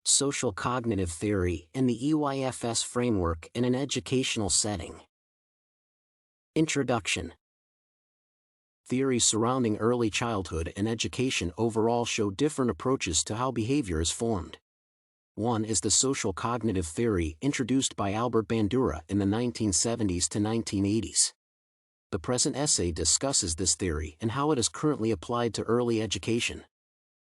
social cognitive theory, and the EYFS framework in an educational setting. Introduction. Theories surrounding early childhood and education overall show different approaches to how behavior is formed. One is the social cognitive theory introduced by Albert Bandura in the 1970s to 1980s. The present essay discusses this theory and how it is currently applied to early education.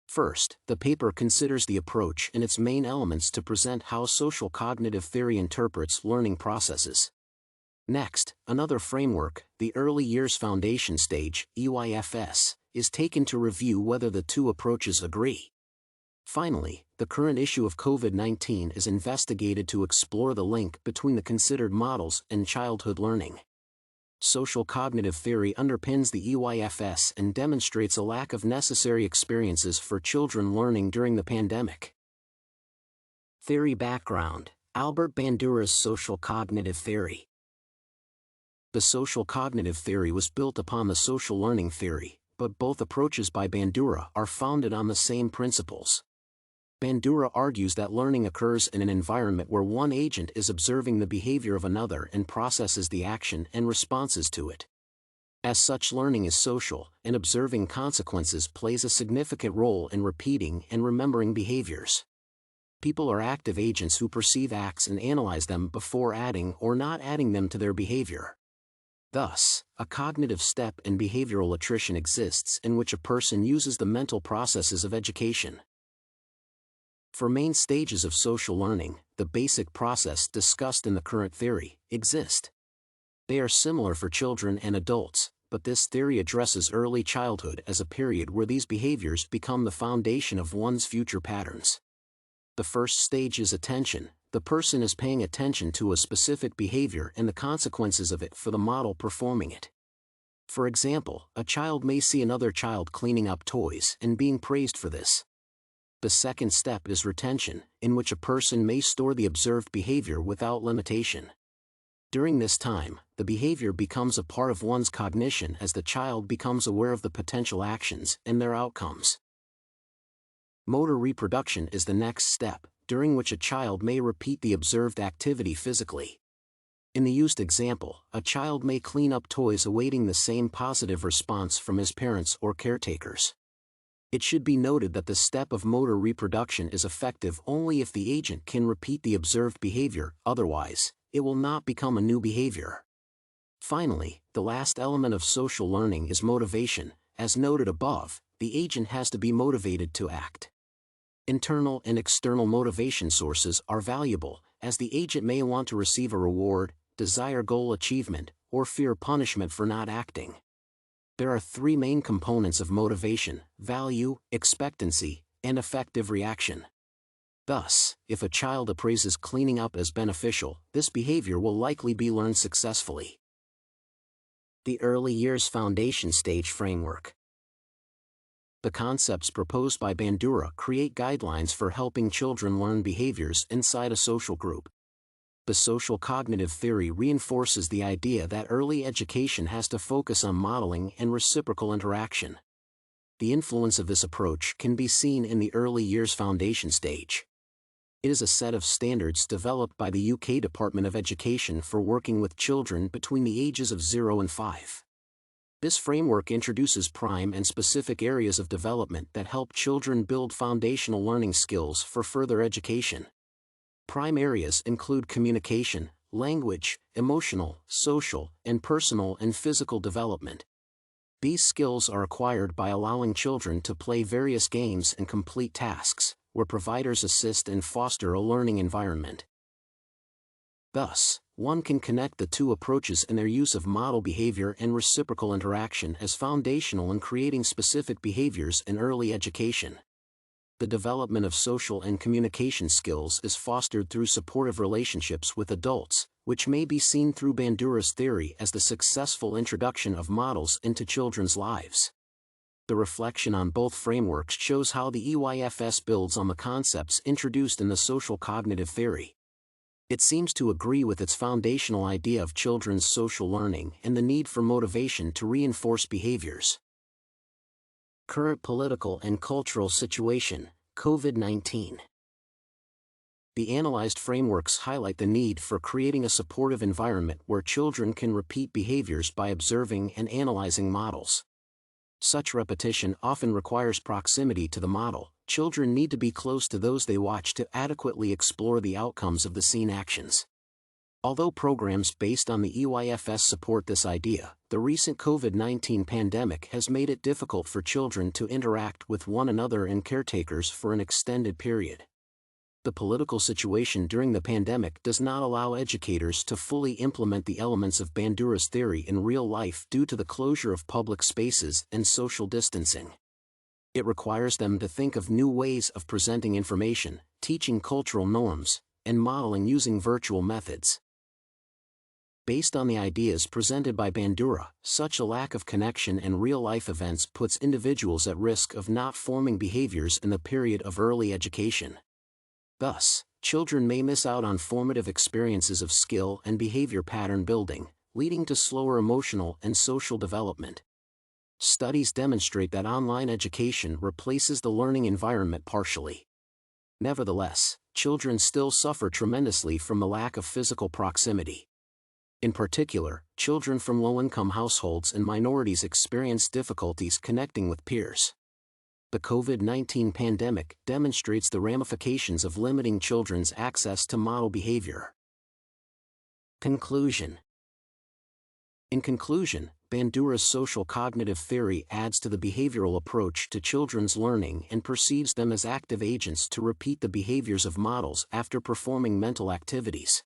First, the paper considers the approach and its main elements to present how social cognitive theory interprets learning processes. Next, another framework, the Early Years Foundation Stage, EYFS, is taken to review whether the two approaches agree. Finally, the current issue of COVID-19 is investigated to explore the link between the considered models and childhood learning. Social cognitive theory underpins the EYFS and demonstrates a lack of necessary experiences for children learning during the pandemic. Theory background: Albert Bandura's social cognitive theory. The social cognitive theory was built upon the social learning theory, but both approaches by Bandura are founded on the same principles. Bandura argues that learning occurs in an environment where one agent is observing the behavior of another and processes the action and responses to it. As such, learning is social, and observing consequences plays a significant role in repeating and remembering behaviors. People are active agents who perceive acts and analyze them before adding or not adding them to their behavior. Thus, a cognitive step in behavioral attrition exists in which a person uses the mental processes of education. For main stages of social learning, the basic process discussed in the current theory exist. They are similar for children and adults, but this theory addresses early childhood as a period where these behaviors become the foundation of one's future patterns. The first stage is attention. The person is paying attention to a specific behavior and the consequences of it for the model performing it. For example, a child may see another child cleaning up toys and being praised for this. The second step is retention, in which a person may store the observed behavior without limitation. During this time, the behavior becomes a part of one's cognition as the child becomes aware of the potential actions and their outcomes. Motor reproduction is the next step, during which a child may repeat the observed activity physically. In the used example, a child may clean up toys awaiting the same positive response from his parents or caretakers. It should be noted that the step of motor reproduction is effective only if the agent can repeat the observed behavior, otherwise, it will not become a new behavior. Finally, the last element of social learning is motivation. As noted above, the agent has to be motivated to act. Internal and external motivation sources are valuable, as the agent may want to receive a reward, desire goal achievement, or fear punishment for not acting. There are three main components of motivation: value, expectancy, and effective reaction. Thus, if a child appraises cleaning up as beneficial, this behavior will likely be learned successfully. The Early Years Foundation Stage Framework. The concepts proposed by Bandura create guidelines for helping children learn behaviors inside a social group. The social cognitive theory reinforces the idea that early education has to focus on modeling and reciprocal interaction. The influence of this approach can be seen in the Early Years Foundation Stage. It is a set of standards developed by the UK Department of Education for working with children between the ages of 0 and 5. This framework introduces prime and specific areas of development that help children build foundational learning skills for further education. Prime areas include communication, language, emotional, social, and personal and physical development. These skills are acquired by allowing children to play various games and complete tasks, where providers assist and foster a learning environment. Thus, one can connect the two approaches in their use of model behavior and reciprocal interaction as foundational in creating specific behaviors in early education. The development of social and communication skills is fostered through supportive relationships with adults, which may be seen through Bandura's theory as the successful introduction of models into children's lives. The reflection on both frameworks shows how the EYFS builds on the concepts introduced in the social cognitive theory. It seems to agree with its foundational idea of children's social learning and the need for motivation to reinforce behaviors. Current political and cultural situation, COVID-19. The analyzed frameworks highlight the need for creating a supportive environment where children can repeat behaviors by observing and analyzing models. Such repetition often requires proximity to the model. Children need to be close to those they watch to adequately explore the outcomes of the scene actions. Although programs based on the EYFS support this idea, the recent COVID-19 pandemic has made it difficult for children to interact with one another and caretakers for an extended period. The political situation during the pandemic does not allow educators to fully implement the elements of Bandura's theory in real life due to the closure of public spaces and social distancing. It requires them to think of new ways of presenting information, teaching cultural norms, and modeling using virtual methods. Based on the ideas presented by Bandura, such a lack of connection and real-life events puts individuals at risk of not forming behaviors in the period of early education. Thus, children may miss out on formative experiences of skill and behavior pattern building, leading to slower emotional and social development. Studies demonstrate that online education replaces the learning environment partially. Nevertheless, children still suffer tremendously from the lack of physical proximity. In particular, children from low-income households and minorities experience difficulties connecting with peers. The COVID-19 pandemic demonstrates the ramifications of limiting children's access to model behavior. Conclusion. In conclusion, Bandura's social cognitive theory adds to the behavioral approach to children's learning and perceives them as active agents to repeat the behaviors of models after performing mental activities.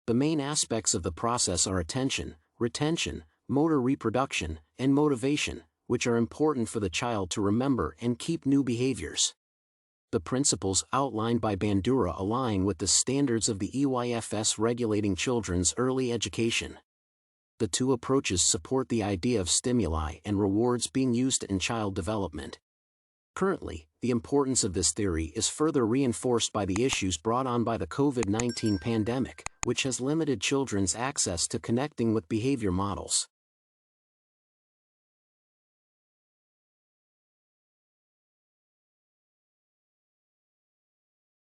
The main aspects of the process are attention, retention, motor reproduction, and motivation, which are important for the child to remember and keep new behaviors. The principles outlined by Bandura align with the standards of the EYFS regulating children's early education. The two approaches support the idea of stimuli and rewards being used in child development. Currently, the importance of this theory is further reinforced by the issues brought on by the COVID-19 pandemic, which has limited children's access to connecting with behavior models.